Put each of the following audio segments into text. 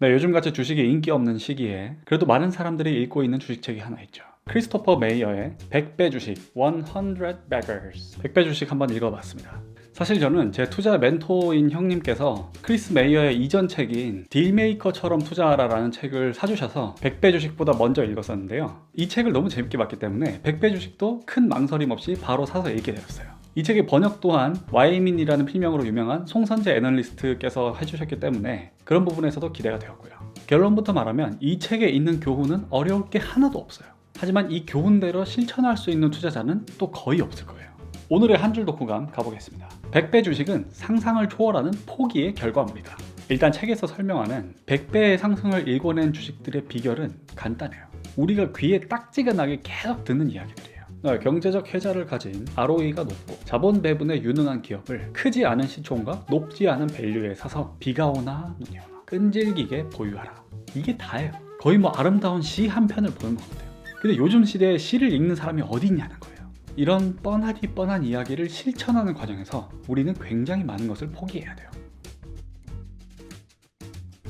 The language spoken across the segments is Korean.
네, 요즘같이 주식이 인기 없는 시기에 그래도 많은 사람들이 읽고 있는 주식책이 하나 있죠. 크리스토퍼 메이어의 100배 주식, 100 Beggars. 100배 주식 한번 읽어봤습니다. 사실 저는 제 투자 멘토인 형님께서 크리스 메이어의 이전 책인 딜메이커처럼 투자하라라는 책을 사주셔서 100배 주식보다 먼저 읽었었는데요. 이 책을 너무 재밌게 봤기 때문에 100배 주식도 큰 망설임 없이 바로 사서 읽게 되었어요. 이 책의 번역 또한 와이민이라는 필명으로 유명한 송선재 애널리스트께서 해주셨기 때문에 그런 부분에서도 기대가 되었고요. 결론부터 말하면 이 책에 있는 교훈은 어려울 게 하나도 없어요. 하지만 이 교훈대로 실천할 수 있는 투자자는 또 거의 없을 거예요. 오늘의 한 줄 독후감 가보겠습니다. 100배 주식은 상상을 초월하는 포기의 결과물이다. 일단 책에서 설명하는 100배의 상승을 일궈낸 주식들의 비결은 간단해요. 우리가 귀에 딱지가 나게 계속 듣는 이야기들이에요. 경제적 혜자를 가진 ROE가 높고 자본 배분에 유능한 기업을 크지 않은 시총과 높지 않은 밸류에 사서 비가 오나 눈이 오나 끈질기게 보유하라. 이게 다예요. 거의 아름다운 시 한 편을 보는 것 같아요. 근데 요즘 시대에 시를 읽는 사람이 어디 있냐는 거예요. 이런 뻔하디 뻔한 이야기를 실천하는 과정에서 우리는 굉장히 많은 것을 포기해야 돼요.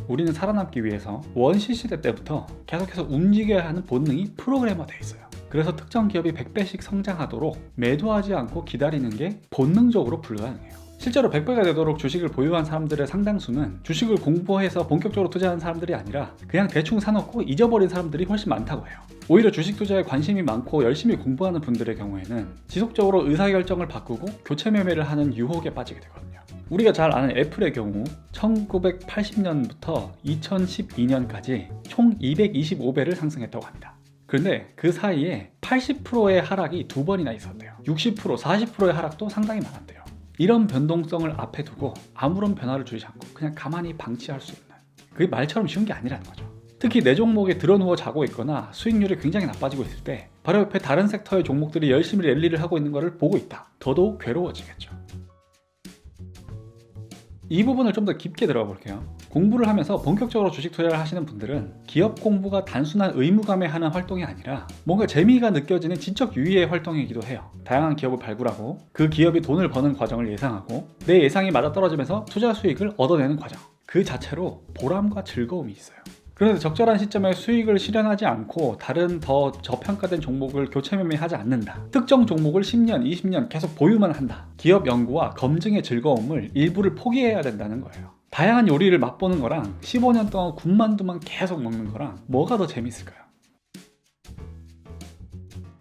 우리는 살아남기 위해서 원시 시대 때부터 계속해서 움직여야 하는 본능이 프로그래머되어 있어요. 그래서 특정 기업이 100배씩 성장하도록 매도하지 않고 기다리는 게 본능적으로 불가능해요. 실제로 100배가 되도록 주식을 보유한 사람들의 상당수는 주식을 공부해서 본격적으로 투자한 사람들이 아니라 그냥 대충 사놓고 잊어버린 사람들이 훨씬 많다고 해요. 오히려 주식 투자에 관심이 많고 열심히 공부하는 분들의 경우에는 지속적으로 의사결정을 바꾸고 교체 매매를 하는 유혹에 빠지게 되거든요. 우리가 잘 아는 애플의 경우 1980년부터 2012년까지 총 225배를 상승했다고 합니다. 그런데 그 사이에 80%의 하락이 두 번이나 있었대요. 60%, 40%의 하락도 상당히 많았대요. 이런 변동성을 앞에 두고 아무런 변화를 주지 않고 그냥 가만히 방치할 수 있는, 그게 말처럼 쉬운 게 아니라는 거죠. 특히 내 종목에 드러누워 자고 있거나 수익률이 굉장히 나빠지고 있을 때 바로 옆에 다른 섹터의 종목들이 열심히 랠리를 하고 있는 것을 보고 있다. 더더욱 괴로워지겠죠. 이 부분을 좀 더 깊게 들어가 볼게요. 공부를 하면서 본격적으로 주식 투자를 하시는 분들은 기업 공부가 단순한 의무감에 하는 활동이 아니라 뭔가 재미가 느껴지는 지적 유의의 활동이기도 해요. 다양한 기업을 발굴하고 그 기업이 돈을 버는 과정을 예상하고 내 예상이 맞아떨어지면서 투자 수익을 얻어내는 과정, 그 자체로 보람과 즐거움이 있어요. 그런데 적절한 시점에 수익을 실현하지 않고 다른 더 저평가된 종목을 교체 매매하지 않는다. 특정 종목을 10년, 20년 계속 보유만 한다. 기업 연구와 검증의 즐거움을 일부를 포기해야 된다는 거예요. 다양한 요리를 맛보는 거랑 15년 동안 군만두만 계속 먹는 거랑 뭐가 더 재밌을까요?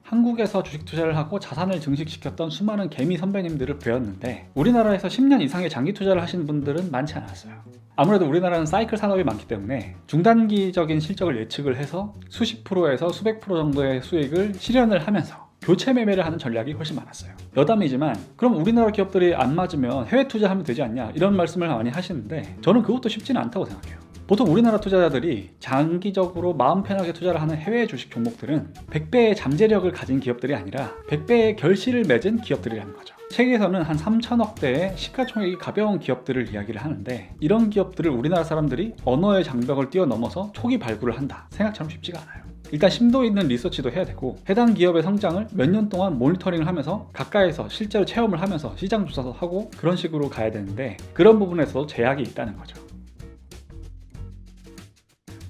한국에서 주식 투자를 하고 자산을 증식시켰던 수많은 개미 선배님들을 배웠는데 우리나라에서 10년 이상의 장기 투자를 하시는 분들은 많지 않았어요. 아무래도 우리나라는 사이클 산업이 많기 때문에 중단기적인 실적을 예측을 해서 수십 프로에서 수백 프로 정도의 수익을 실현을 하면서 교체 매매를 하는 전략이 훨씬 많았어요. 여담이지만 그럼 우리나라 기업들이 안 맞으면 해외 투자하면 되지 않냐, 이런 말씀을 많이 하시는데 저는 그것도 쉽지는 않다고 생각해요. 보통 우리나라 투자자들이 장기적으로 마음 편하게 투자를 하는 해외 주식 종목들은 100배의 잠재력을 가진 기업들이 아니라 100배의 결실을 맺은 기업들이라는 거죠. 책에서는 한 3천억대의 시가총액이 가벼운 기업들을 이야기를 하는데 이런 기업들을 우리나라 사람들이 언어의 장벽을 뛰어넘어서 초기 발굴을 한다 생각처럼 쉽지가 않아요. 일단 심도 있는 리서치도 해야 되고 해당 기업의 성장을 몇 년 동안 모니터링을 하면서 가까이서 실제로 체험을 하면서 시장 조사도 하고 그런 식으로 가야 되는데 그런 부분에서도 제약이 있다는 거죠.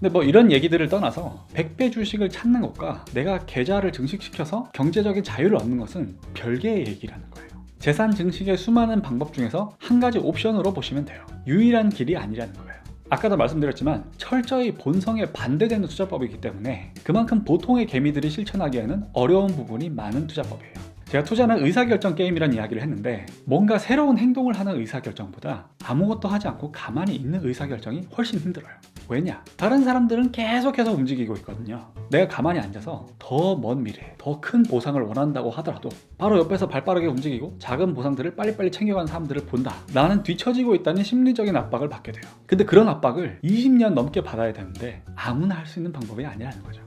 근데 이런 얘기들을 떠나서 100배 주식을 찾는 것과 내가 계좌를 증식시켜서 경제적인 자유를 얻는 것은 별개의 얘기라는 거예요. 재산 증식의 수많은 방법 중에서 한 가지 옵션으로 보시면 돼요. 유일한 길이 아니라는 거예요. 아까도 말씀드렸지만 철저히 본성에 반대되는 투자법이기 때문에 그만큼 보통의 개미들이 실천하기에는 어려운 부분이 많은 투자법이에요. 제가 투자는 의사결정 게임이라는 이야기를 했는데 뭔가 새로운 행동을 하는 의사결정보다 아무것도 하지 않고 가만히 있는 의사결정이 훨씬 힘들어요. 왜냐? 다른 사람들은 계속해서 움직이고 있거든요. 내가 가만히 앉아서 더 먼 미래, 더 큰 보상을 원한다고 하더라도 바로 옆에서 발빠르게 움직이고 작은 보상들을 빨리빨리 챙겨가는 사람들을 본다. 나는 뒤처지고 있다는 심리적인 압박을 받게 돼요. 근데 그런 압박을 20년 넘게 받아야 되는데 아무나 할 수 있는 방법이 아니라는 거죠.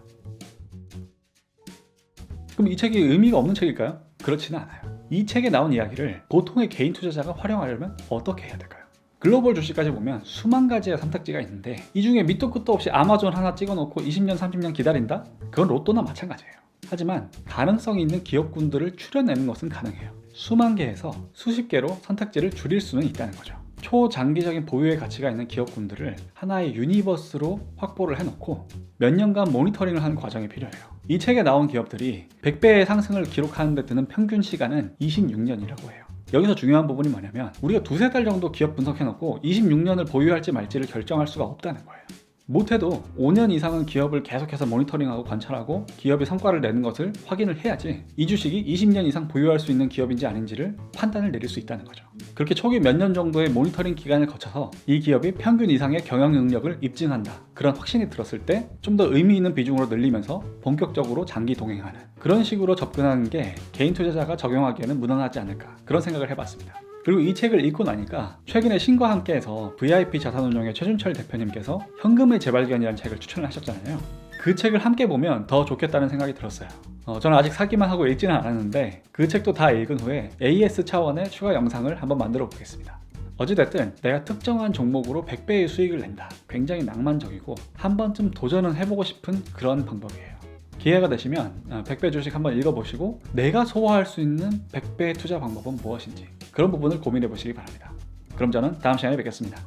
그럼 이 책이 의미가 없는 책일까요? 그렇지는 않아요. 이 책에 나온 이야기를 보통의 개인 투자자가 활용하려면 어떻게 해야 될까요? 글로벌 주식까지 보면 수만 가지의 선택지가 있는데 이 중에 밑도 끝도 없이 아마존 하나 찍어놓고 20년, 30년 기다린다? 그건 로또나 마찬가지예요. 하지만 가능성이 있는 기업군들을 추려내는 것은 가능해요. 수만 개에서 수십 개로 선택지를 줄일 수는 있다는 거죠. 초장기적인 보유의 가치가 있는 기업군들을 하나의 유니버스로 확보를 해놓고 몇 년간 모니터링을 하는 과정이 필요해요. 이 책에 나온 기업들이 100배의 상승을 기록하는 데 드는 평균 시간은 26년이라고 해요. 여기서 중요한 부분이 뭐냐면 우리가 두세 달 정도 기업 분석해놓고 26년을 보유할지 말지를 결정할 수가 없다는 거예요. 못해도 5년 이상은 기업을 계속해서 모니터링하고 관찰하고 기업이 성과를 내는 것을 확인을 해야지 이 주식이 20년 이상 보유할 수 있는 기업인지 아닌지를 판단을 내릴 수 있다는 거죠. 그렇게 초기 몇 년 정도의 모니터링 기간을 거쳐서 이 기업이 평균 이상의 경영 능력을 입증한다, 그런 확신이 들었을 때 좀 더 의미 있는 비중으로 늘리면서 본격적으로 장기 동행하는 그런 식으로 접근하는 게 개인 투자자가 적용하기에는 무난하지 않을까, 그런 생각을 해봤습니다. 그리고 이 책을 읽고 나니까 최근에 신과 함께해서 VIP 자산운용의 최준철 대표님께서 현금의 재발견이라는 책을 추천을 하셨잖아요. 그 책을 함께 보면 더 좋겠다는 생각이 들었어요. 저는 아직 사기만 하고 읽지는 않았는데 그 책도 다 읽은 후에 AS 차원의 추가 영상을 한번 만들어 보겠습니다. 어찌됐든 내가 특정한 종목으로 100배의 수익을 낸다, 굉장히 낭만적이고 한 번쯤 도전은 해보고 싶은 그런 방법이에요. 기회가 되시면 100배 주식 한번 읽어보시고 내가 소화할 수 있는 100배의 투자 방법은 무엇인지 그런 부분을 고민해 보시기 바랍니다. 그럼 저는 다음 시간에 뵙겠습니다.